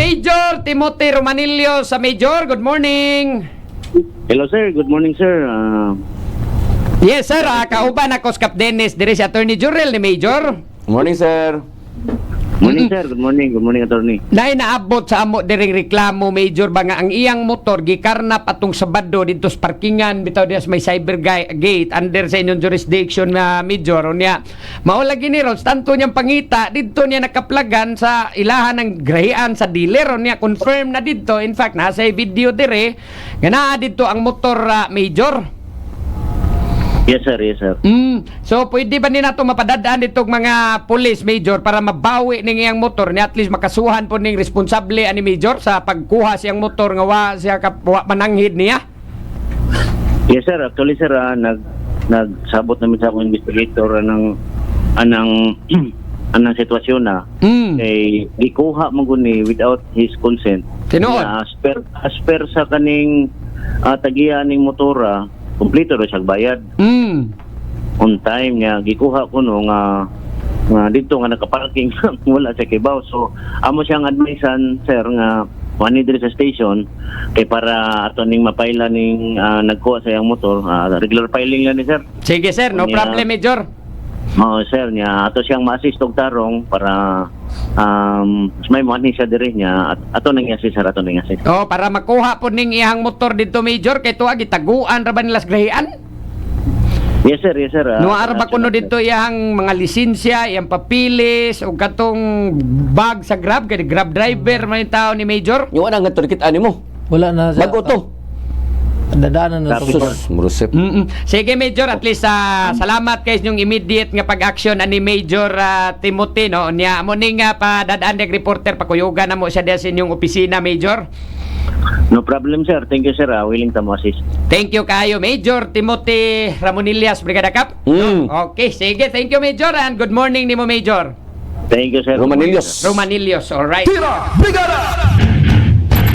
Major Timothy Romanillo sa Major. Good morning. Hello sir, good morning sir. Yes sir, kauban ako Skap Dennis diri si Attorney Jurel ni Major. Morning, sir. Morning sir, good morning attorney. Nay naabot sa amo diring reklamo Major ba nga ang iyang motor gikarna patong Sabado dito sa parkingan bitaw diya sa may cyber gate under sa inyong jurisdiction na Major unya. Mao lagi ni Ron tanto niyang pangita dito niya nakaplagan sa ilahan ng grahian sa dealer unya confirm na dito in fact nasa video dire nga naa dito ang motor Major. Yes sir, yes sir. So pwede ba nila ito mapadadaan itong mga police Major para mabawi ng iyang motor ni at least makasuhan po ning responsable ani Major sa pagkuha siyang motor nga wa siya wa mananghid niya? Yes sir, actually sir, nagsabot namin sa akong investigator anang sitwasyon na kay gikuha mo guni without his consent. Tinuod? As per sa kaning tagihan ning motora, kompleto ro siya bayad. On time niya gikuha ko no nga dito nga nakaparking wala sa kibaw. So amo siyang advisean sir nga wani diri sa station kay para ato ning mapaila ning nagkuha sa iyang motor. Regular filing lang ni sir. Sige sir, no problem Major. Sir niya ato siyang ma-assist og tarong para may money siya diri niya at ato nang i-assist sir, ato nang i-assist. Oh, para makuha po ning iyang motor dito Major kay tuwa gitaguan ra ba nila sa grahian? Yes sir, yes sir. No arba kuno dito iyang mga lisensya, iyang papilis o katong bag sa Grab kay Grab driver man yung tao ni Major. Yung anang nga mo. Wala na sa... Bago to. Dadaanan na Tapos, sa... Sus, murusip. Sige Major, at least salamat kay inyong immediate nga pag-action ani Major Timothy no. Nya amo ning padadaan deg reporter pakuyugan na mo siya sa inyong opisina Major. no problem sir. Thank you sir. Willing to assist. Thank you kayo Major Timothy Ramonillas Brigada Cap. Okay, sige. Thank you Major and good morning nimo Major. Thank you sir. Romanillos. Romanillos, all right. Tira, Brigada!